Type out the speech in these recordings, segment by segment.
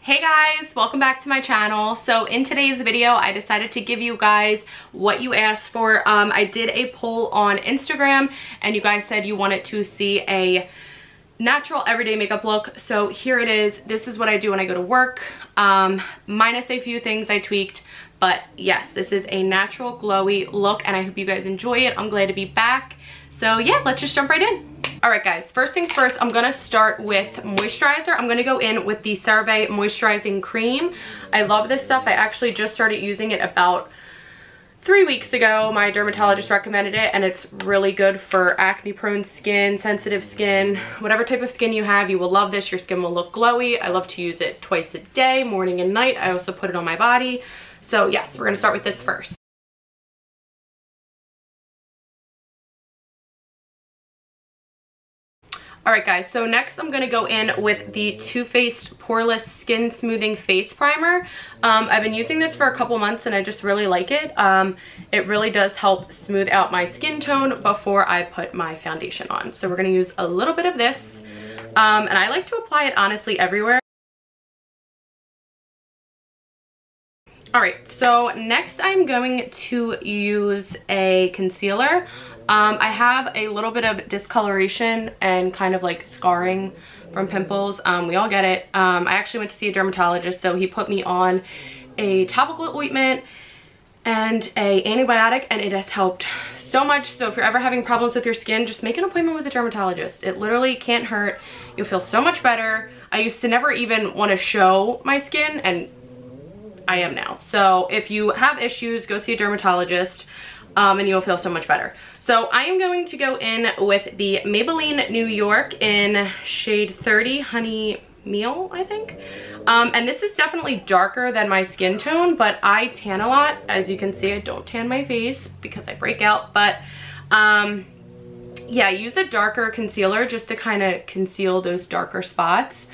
Hey guys, welcome back to my channel. So in today's video, I decided to give you guys what you asked for. I did a poll on Instagram and you guys said you wanted to see a natural everyday makeup look. So here it is. This is what I do when I go to work, minus a few things I tweaked. But yes, this is a natural glowy look and I hope you guys enjoy it. I'm glad to be back. So yeah, let's just jump right in. All right guys, first things first, I'm gonna start with moisturizer. I'm gonna go in with the Cerave moisturizing cream. I love this stuff. I actually just started using it about 3 weeks ago. My dermatologist recommended it and it's really good for acne prone skin, sensitive skin, whatever type of skin you have, you will love this. Your skin will look glowy. I love to use it twice a day, morning and night. I also put it on my body. So yes, we're gonna start with this first. Alright guys, so next I'm going to go in with the Too Faced Poreless Skin Smoothing Face Primer. I've been using this for a couple months and I just really like it. It really does help smooth out my skin tone before I put my foundation on. So we're going to use a little bit of this. And I like to apply it honestly everywhere. Alright, so next I'm going to use a concealer. I have a little bit of discoloration and kind of like scarring from pimples. We all get it. I actually went to see a dermatologist, so he put me on a topical ointment and a antibiotic and it has helped so much. So if you're ever having problems with your skin, just make an appointment with a dermatologist. It literally can't hurt. You'll feel so much better. I used to never even want to show my skin and I am now. So if you have issues, go see a dermatologist and you'll feel so much better. So I am going to go in with the Maybelline New York in shade 30 Honey Meal, I think. And this is definitely darker than my skin tone, but I tan a lot. As you can see, I don't tan my face because I break out. But yeah, use a darker concealer just to kind of conceal those darker spots.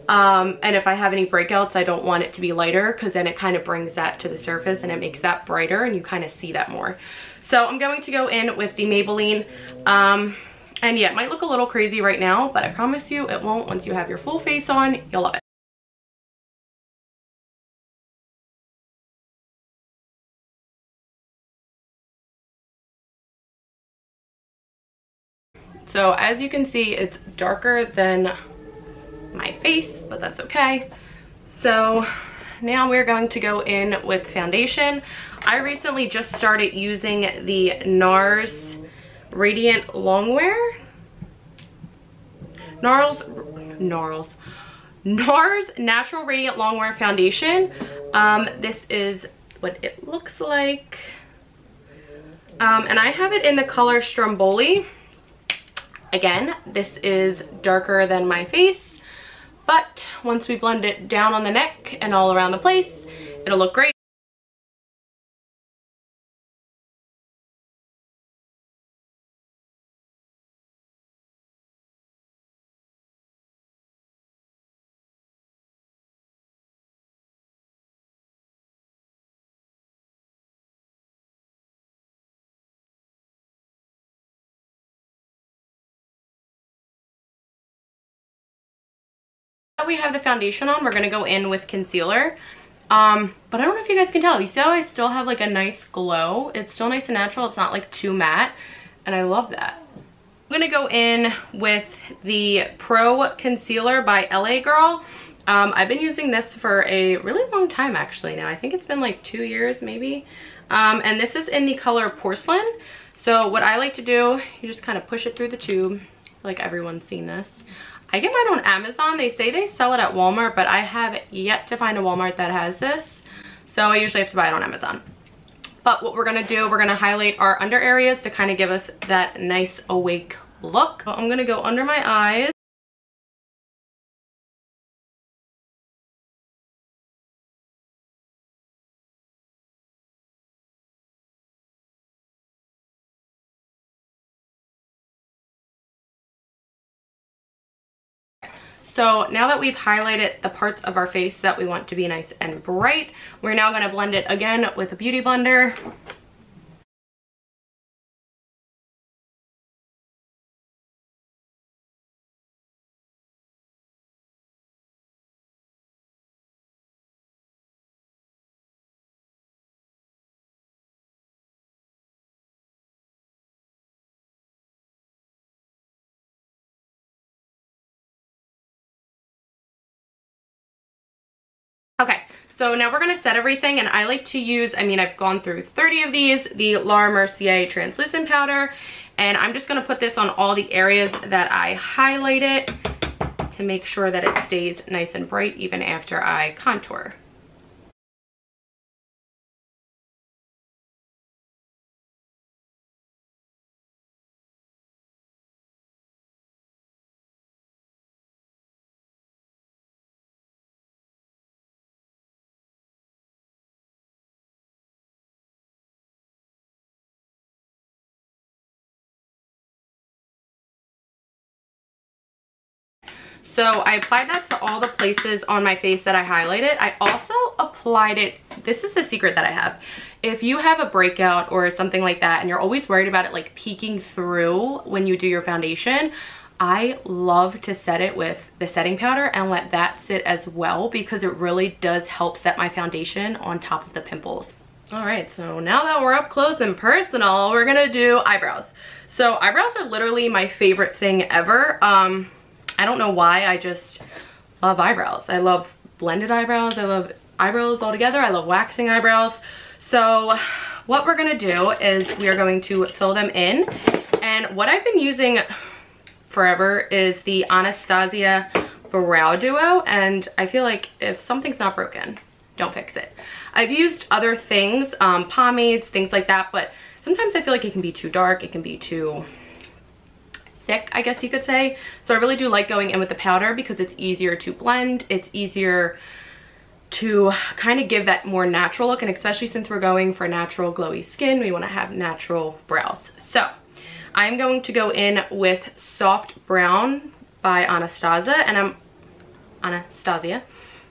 And if I have any breakouts, I don't want it to be lighter because then it kind of brings that to the surface and it makes that brighter and you kind of see that more. So I'm going to go in with the Maybelline. And yeah, it might look a little crazy right now, but I promise you it won't. Once you have your full face on, you'll love it. So as you can see, it's darker than my face, but that's okay. So now we're going to go in with foundation. I recently just started using the NARS Radiant Longwear. NARS Natural Radiant Longwear Foundation. This is what it looks like. And I have it in the color Stromboli. Again, this is darker than my face. But once we blend it down on the neck and all around the place, it'll look great. We have the foundation on, we're gonna go in with concealer. But I don't know if you guys can tell. You see how I still have like a nice glow? It's still nice and natural. It's not like too matte. And I love that. I'm gonna go in with the Pro Concealer by LA Girl. I've been using this for a really long time actually now. I think it's been like 2 years maybe. And this is in the color Porcelain. So what I like to do, you just kind of push it through the tube. Like everyone's seen this. I get mine on Amazon. They say they sell it at Walmart, but I have yet to find a Walmart that has this. So I usually have to buy it on Amazon. But what we're gonna do, we're gonna highlight our under areas to kind of give us that nice awake look. So I'm gonna go under my eyes. So now that we've highlighted the parts of our face that we want to be nice and bright, we're now going to blend it again with a beauty blender. So now we're gonna set everything, and I like to use, I mean, I've gone through 30 of these, the Mercier translucent powder, and I'm just gonna put this on all the areas that I highlighted to make sure that it stays nice and bright even after I contour. So I applied that to all the places on my face that I highlighted. I also applied it, this is a secret that I have. If you have a breakout or something like that and you're always worried about it like peeking through when you do your foundation, I love to set it with the setting powder and let that sit as well, because it really does help set my foundation on top of the pimples. All right, so now that we're up close and personal, we're gonna do eyebrows. So eyebrows are literally my favorite thing ever. I don't know why, I just love eyebrows. I love blended eyebrows, I love eyebrows all together, I love waxing eyebrows. So what we're gonna do is we are going to fill them in. And what I've been using forever is the Anastasia Brow Duo, and I feel like if something's not broken, don't fix it. I've used other things, pomades, things like that, but sometimes I feel like it can be too dark, it can be too thick, I guess you could say. So I really do like going in with the powder because it's easier to blend, it's easier to kind of give that more natural look, and especially since we're going for natural glowy skin, we want to have natural brows. So I'm going to go in with Soft Brown by Anastasia,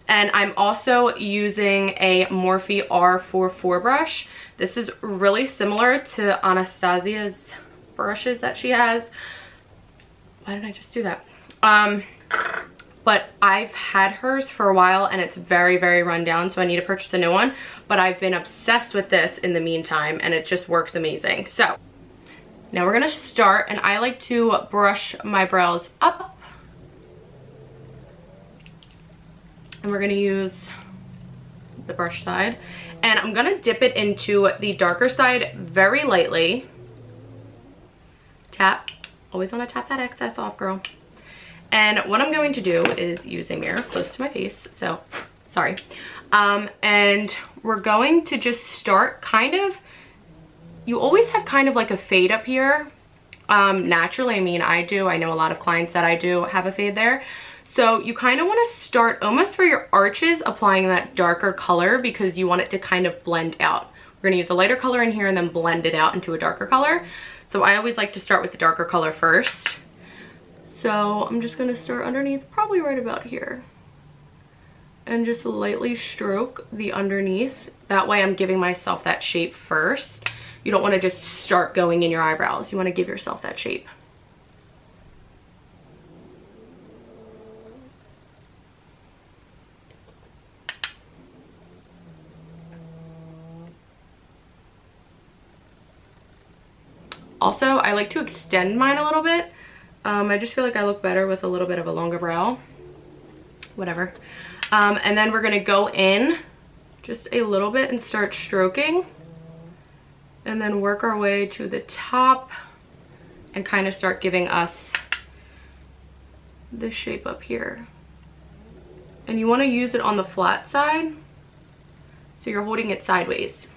and I'm also using a Morphe R44 brush. This is really similar to Anastasia's brushes that she has. Why did I just do that? But I've had hers for a while and it's very, very run down, so I need to purchase a new one. But I've been obsessed with this in the meantime, and it just works amazing. So now we're gonna start, and I like to brush my brows up. And we're gonna use the brush side. And I'm gonna dip it into the darker side very lightly. Tap. Always want to tap that excess off, girl. And what I'm going to do is use a mirror close to my face, so sorry. And we're going to just start kind of, you always have kind of like a fade up here. Naturally, I mean, I do. I know a lot of clients that I do have a fade there. So you kind of want to start almost for your arches, applying that darker color because you want it to kind of blend out. We're going to use a lighter color in here and then blend it out into a darker color. So I always like to start with the darker color first. So I'm just gonna start underneath, probably right about here. And just lightly stroke the underneath. That way I'm giving myself that shape first. You don't wanna just start going in your eyebrows. You wanna give yourself that shape. Also, I like to extend mine a little bit. I just feel like I look better with a little bit of a longer brow. Whatever. And then we're gonna go in just a little bit and start stroking. And then work our way to the top and kind of start giving us this shape up here. And you wanna use it on the flat side. So you're holding it sideways.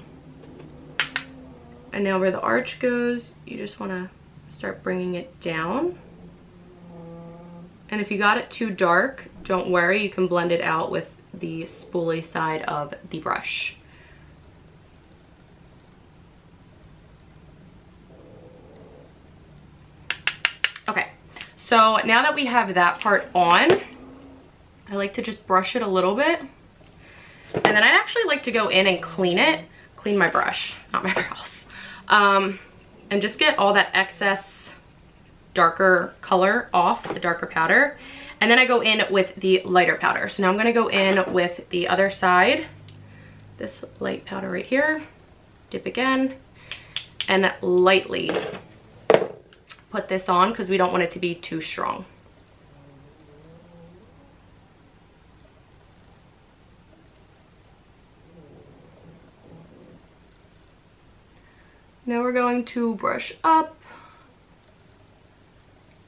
And now where the arch goes, you just want to start bringing it down. And if you got it too dark, don't worry, you can blend it out with the spoolie side of the brush. Okay, so now that we have that part on, I like to just brush it a little bit. And then I actually like to go in and clean my brush, not my brows. And just get all that excess darker color off, the darker powder. And then I go in with the lighter powder. So now I'm gonna go in with the other side, this light powder right here, dip again, and lightly put this on because we don't want it to be too strong. Now we're going to brush up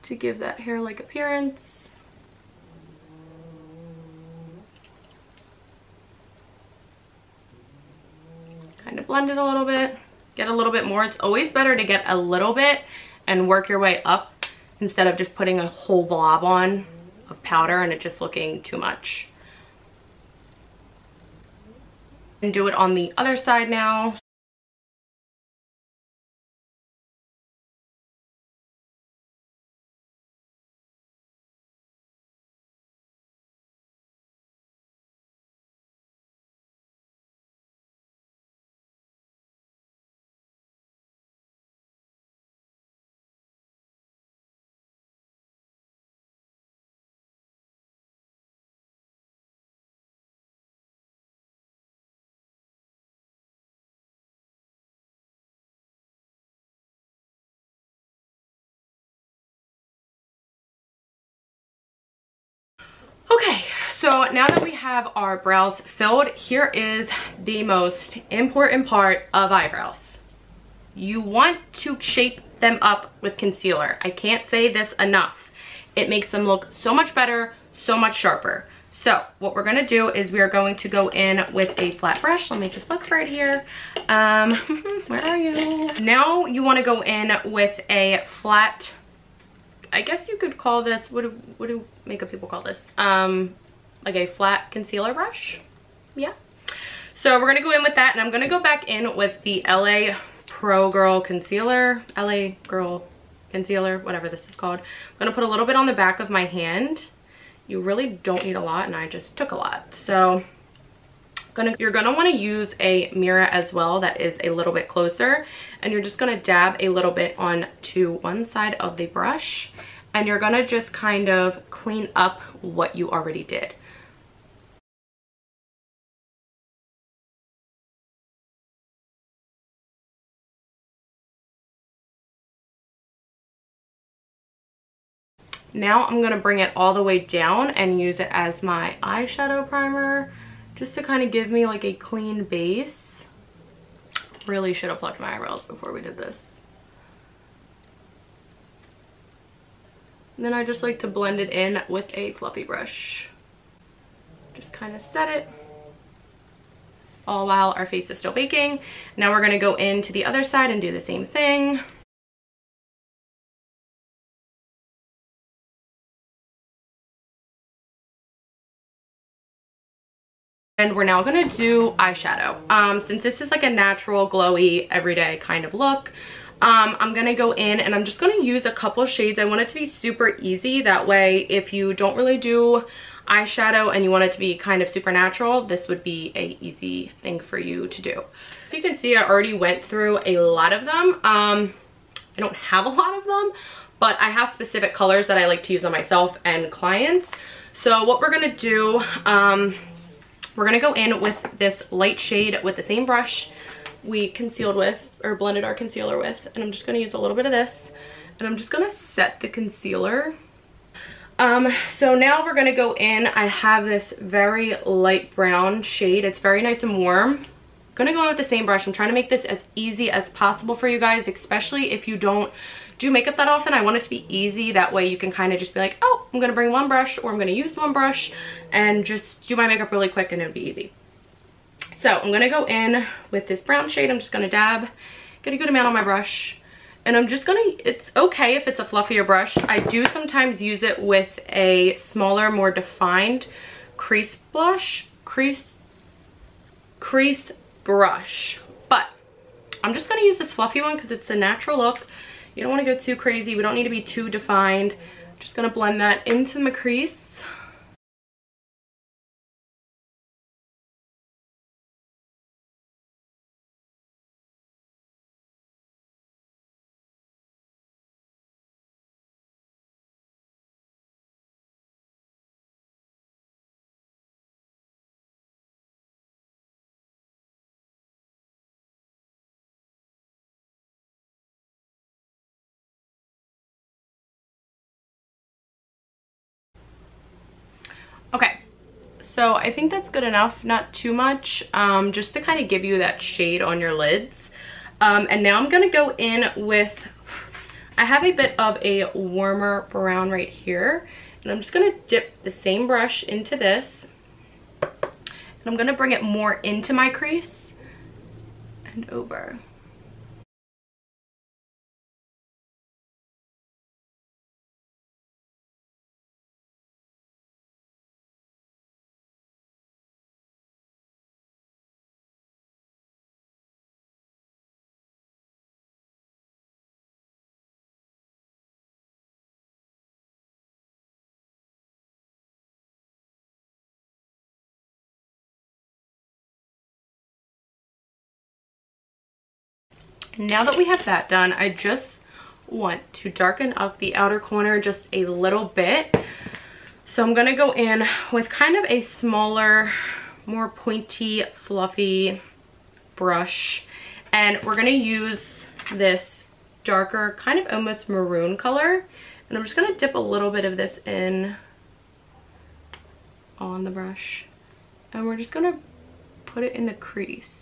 to give that hair-like appearance. Kind of blend it a little bit, get a little bit more. It's always better to get a little bit and work your way up instead of just putting a whole blob on of powder and it just looking too much. And do it on the other side now. Okay, so now that we have our brows filled, here is the most important part of eyebrows. You want to shape them up with concealer. I can't say this enough. It makes them look so much better, so much sharper. So what we're gonna do is we are going to go in with a flat brush. Let me just look for it here. Where are you? Now you wanna go in with a flat, I guess you could call this, what do makeup people call this? Like a flat concealer brush, yeah. So we're gonna go in with that, and I'm gonna go back in with the LA Pro Girl Concealer, LA Girl Concealer, whatever this is called. I'm gonna put a little bit on the back of my hand. You really don't need a lot, and I just took a lot. So you're gonna wanna use a mirror as well that is a little bit closer, and you're just gonna dab a little bit onto one side of the brush, and you're gonna just kind of clean up what you already did. Now I'm gonna bring it all the way down and use it as my eyeshadow primer, just to kind of give me like a clean base. Really should have plucked my eyebrows before we did this. And then I just like to blend it in with a fluffy brush. Just kind of set it, all while our face is still baking. Now we're gonna go into the other side and do the same thing. And we're now gonna do eyeshadow. Since this is like a natural, glowy, everyday kind of look, I'm gonna go in and I'm just gonna use a couple shades. I want it to be super easy. That way, if you don't really do eyeshadow and you want it to be kind of super natural, this would be a easy thing for you to do. As you can see, I already went through a lot of them. I don't have a lot of them, but I have specific colors that I like to use on myself and clients. So what we're gonna do, we're gonna go in with this light shade with the same brush we concealed with, or blended our concealer with, and I'm just gonna use a little bit of this, and I'm just gonna set the concealer. So now we're gonna go in. I have this very light brown shade. It's very nice and warm. I'm gonna go in with the same brush. I'm trying to make this as easy as possible for you guys, especially if you don't do makeup that often. I want it to be easy. That way you can kind of just be like, oh, I'm gonna bring one brush, or I'm gonna use one brush and just do my makeup really quick, and it'll be easy. So I'm gonna go in with this brown shade. I'm just gonna dab, get a good amount on my brush, and I'm just gonna, it's okay if it's a fluffier brush. I do sometimes use it with a smaller, more defined crease brush, but I'm just gonna use this fluffy one because it's a natural look. You don't want to go too crazy. We don't need to be too defined. Just gonna blend that into my crease. Okay, so I think that's good enough, not too much, just to kind of give you that shade on your lids. And now I'm gonna go in with, I have a bit of a warmer brown right here, and I'm just gonna dip the same brush into this, and I'm gonna bring it more into my crease and over. Now that we have that done, I just want to darken up the outer corner just a little bit. So I'm gonna go in with kind of a smaller, more pointy, fluffy brush. And we're gonna use this darker, kind of almost maroon color. And I'm just gonna dip a little bit of this in on the brush. And we're just gonna put it in the crease.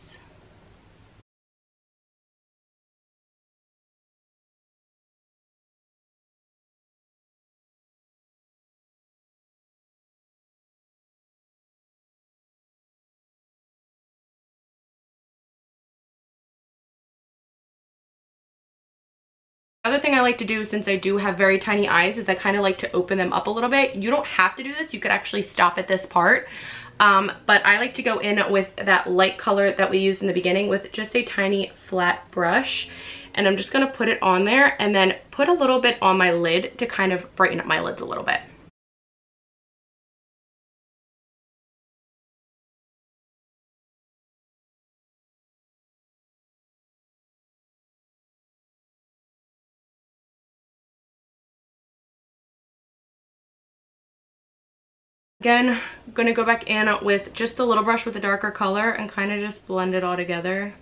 Other thing I like to do, since I do have very tiny eyes, is I kind of like to open them up a little bit. You don't have to do this. You could actually stop at this part. But I like to go in with that light color that we used in the beginning with just a tiny flat brush. And I'm just going to put it on there and then put a little bit on my lid to kind of brighten up my lids a little bit. Again, I'm gonna go back in with just a little brush with a darker color and kind of just blend it all together.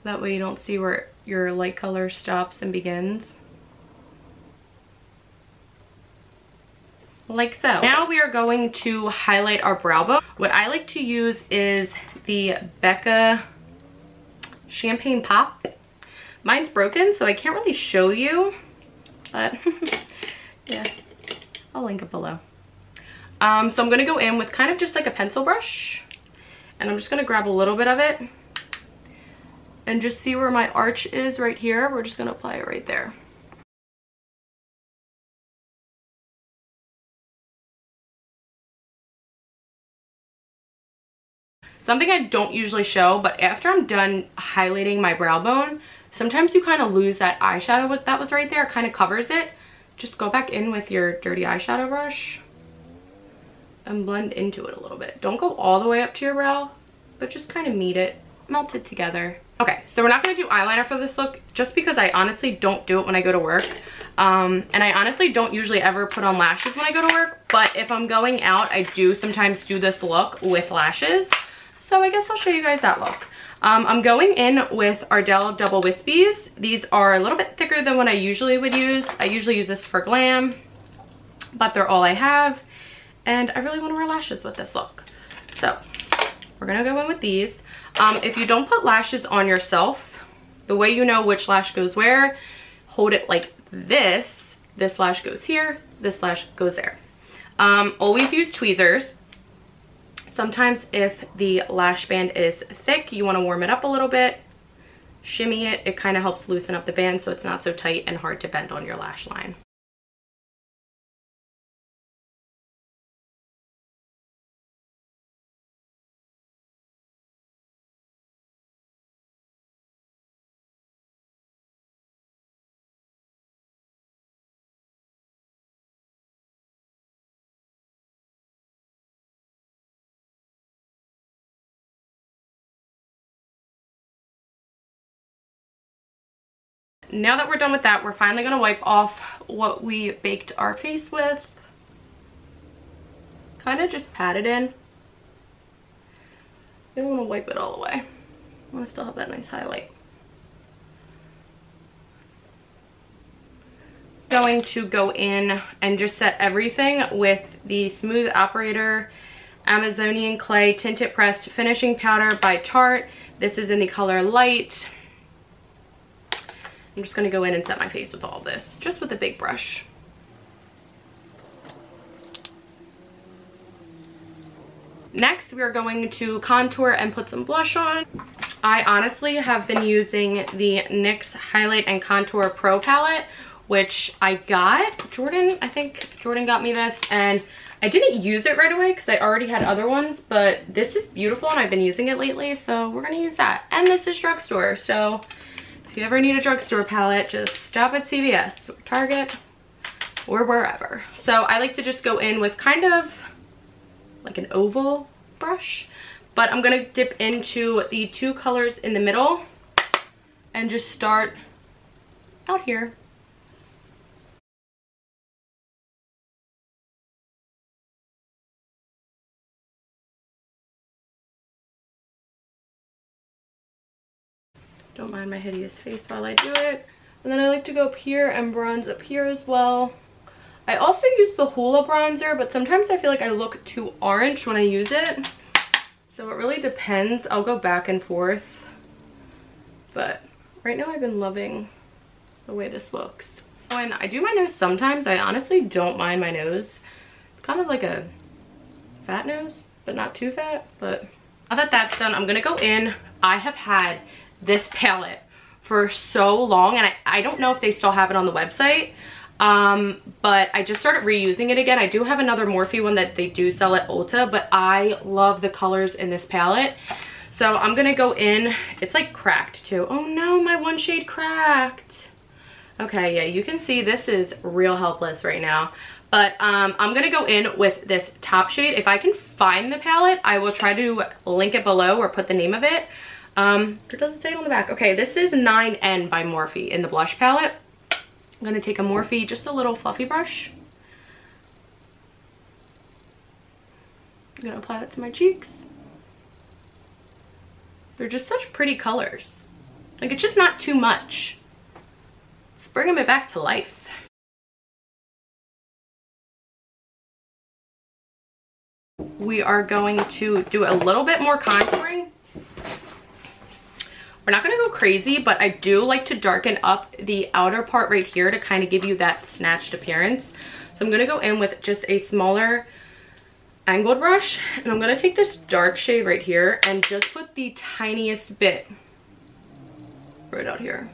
That way you don't see where your light color stops and begins. Like so. Now we are going to highlight our brow bone. What I like to use is the Becca Champagne Pop. Mine's broken, so I can't really show you, but yeah, I'll link it below. So I'm gonna go in with kind of just like a pencil brush, and I'm just gonna grab a little bit of it and just see where my arch is right here. We're just gonna apply it right there. Something I don't usually show, but after I'm done highlighting my brow bone, sometimes you kind of lose that eyeshadow that was right there. It kind of covers it. Just go back in with your dirty eyeshadow brush and blend into it a little bit. Don't go all the way up to your brow, but just kind of meet it, melt it together. Okay, so we're not gonna do eyeliner for this look just because I honestly don't do it when I go to work. And I honestly don't usually ever put on lashes when I go to work, but if I'm going out, I do sometimes do this look with lashes. So I guess I'll show you guys that look. I'm going in with Ardell Double Wispies. These are a little bit thicker than what I usually would use. I usually use this for glam, but they're all I have. And I really want to wear lashes with this look. So we're gonna go in with these. If you don't put lashes on yourself, the way you know which lash goes where, hold it like this. This lash goes here, this lash goes there. Always use tweezers. Sometimes if the lash band is thick, you want to warm it up a little bit, shimmy it. It kind of helps loosen up the band so it's not so tight and hard to bend on your lash line. Now that we're done with that, we're finally gonna wipe off what we baked our face with. Kind of just pat it in. I don't want to wipe it all away. I want to still have that nice highlight. Going to go in and just set everything with the smooth operator Amazonian Clay Tinted Pressed Finishing Powder by Tarte. This is in the color Light. I'm just going to go in and set my face with all of this, just with a big brush. Next, we are going to contour and put some blush on. I honestly have been using the NYX Highlight and Contour Pro palette, which I got. Jordan, I think Jordan got me this, and I didn't use it right away because I already had other ones, but this is beautiful and I've been using it lately, so we're gonna use that. And this is drugstore, so if you ever need a drugstore palette, just stop at CVS, or Target, or wherever. So I like to just go in with kind of like an oval brush, but I'm gonna dip into the two colors in the middle and just start out here. Don't mind my hideous face while I do it. And then I like to go up here and bronze up here as well. I also use the Hoola bronzer, but sometimes I feel like I look too orange when I use it. So it really depends. I'll go back and forth. But right now I've been loving the way this looks. When I do my nose sometimes, I honestly don't mind my nose. It's kind of like a fat nose, but not too fat. But now that that's done, I'm gonna go in. I have had this palette for so long, and I don't know if they still have it on the website. But I just started reusing it again. I do have another Morphe one that they do sell at Ulta, but I love the colors in this palette. So I'm gonna go in. It's like cracked too. Oh no, my one shade cracked. Okay, yeah, you can see this is real helpless right now. But I'm gonna go in with this top shade. If I can find the palette, I will try to link it below or put the name of it. It doesn't say it on the back. Okay, this is 9N by Morphe in the blush palette. I'm gonna take a Morphe, just a little fluffy brush. I'm gonna apply that to my cheeks. They're just such pretty colors. Like, it's just not too much. It's bringing me back to life. We are going to do a little bit more contouring. We're not gonna go crazy, but I do like to darken up the outer part right here to kind of give you that snatched appearance. So I'm gonna go in with just a smaller angled brush, and I'm gonna take this dark shade right here and just put the tiniest bit right out here.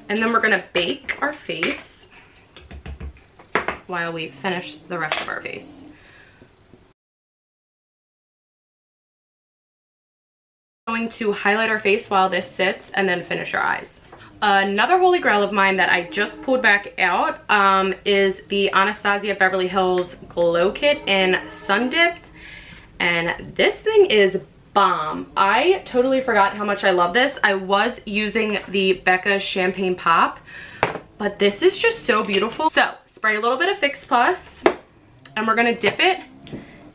And then we're gonna bake our face while we finish the rest of our face. Going to highlight our face while this sits and then finish our eyes. Another holy grail of mine that I just pulled back out is the Anastasia Beverly Hills Glow Kit in Sun Dipped, and this thing is bomb. I totally forgot how much I love this. I was using the Becca Champagne Pop, but this is just so beautiful. So spray a little bit of Fix Plus, and we're gonna dip it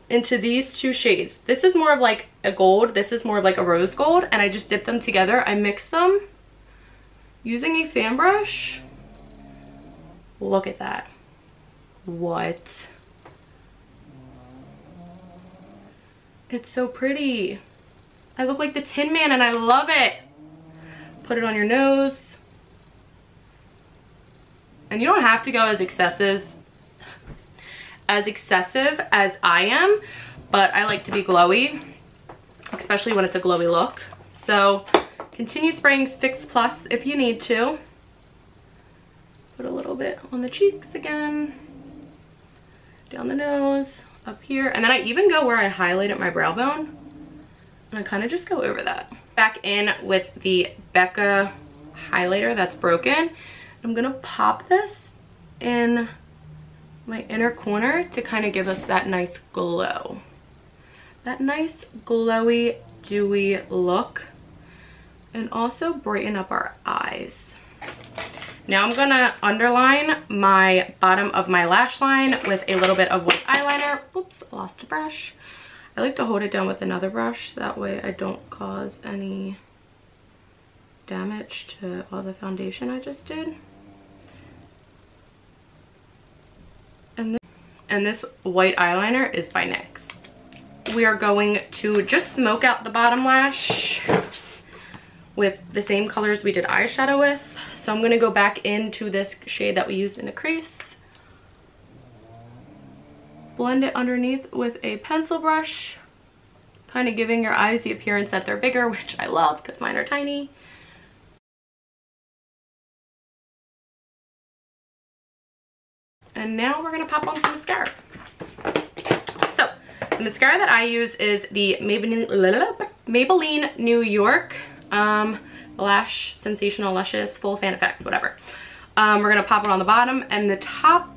into these two shades. This is more of like a gold, this is more of like a rose gold, and I just dip them together. I mix them using a fan brush. Look at that. What? It's so pretty. I look like the Tin Man and I love it. Put it on your nose. And you don't have to go as excessive as I am, but I like to be glowy, especially when it's a glowy look. So continue spraying Fix Plus if you need to. Put a little bit on the cheeks again, down the nose, up here, and then I even go where I highlighted my brow bone, and I kind of just go over that. Back in with the Becca highlighter that's broken. I'm gonna pop this in my inner corner to kind of give us that nice glow. That nice glowy, dewy look, and also brighten up our eyes. Now I'm gonna underline my bottom of my lash line with a little bit of white eyeliner. Oops, I lost a brush. I like to hold it down with another brush, that way I don't cause any damage to all the foundation I just did. And this white eyeliner is by NYX. We are going to just smoke out the bottom lash with the same colors we did eyeshadow with. So I'm gonna go back into this shade that we used in the crease. Blend it underneath with a pencil brush, kind of giving your eyes the appearance that they're bigger, which I love because mine are tiny. And now we're gonna pop on some mascara. So the mascara that I use is the Maybelline New York Lash Sensational Luscious Full Fan Effect, whatever. We're gonna pop it on the bottom and the top.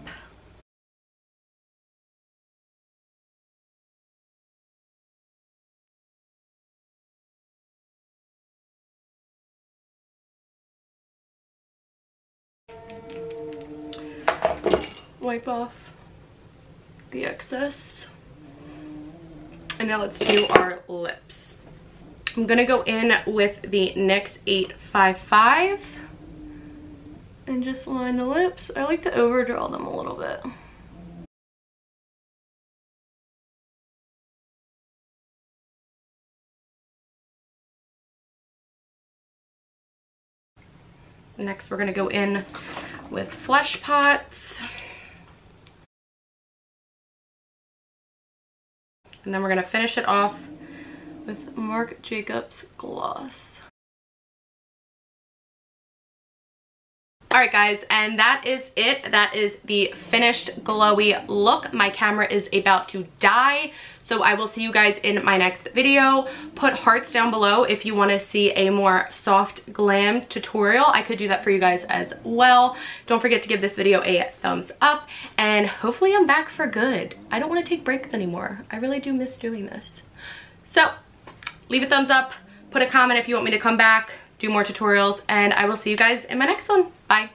Wipe off the excess. And now let's do our lips. I'm gonna go in with the NYX 855 and just line the lips. I like to overdraw them a little bit. Next, we're gonna go in with Fleshpot. And then we're gonna finish it off with Marc Jacobs gloss. All right guys, and that is it. That is the finished glowy look. My camera is about to die, so I will see you guys in my next video. Put hearts down below if you want to see a more soft glam tutorial. I could do that for you guys as well. Don't forget to give this video a thumbs up, and hopefully I'm back for good. I don't want to take breaks anymore. I really do miss doing this. So leave a thumbs up, put a comment if you want me to come back, do more tutorials, and I will see you guys in my next one. Bye.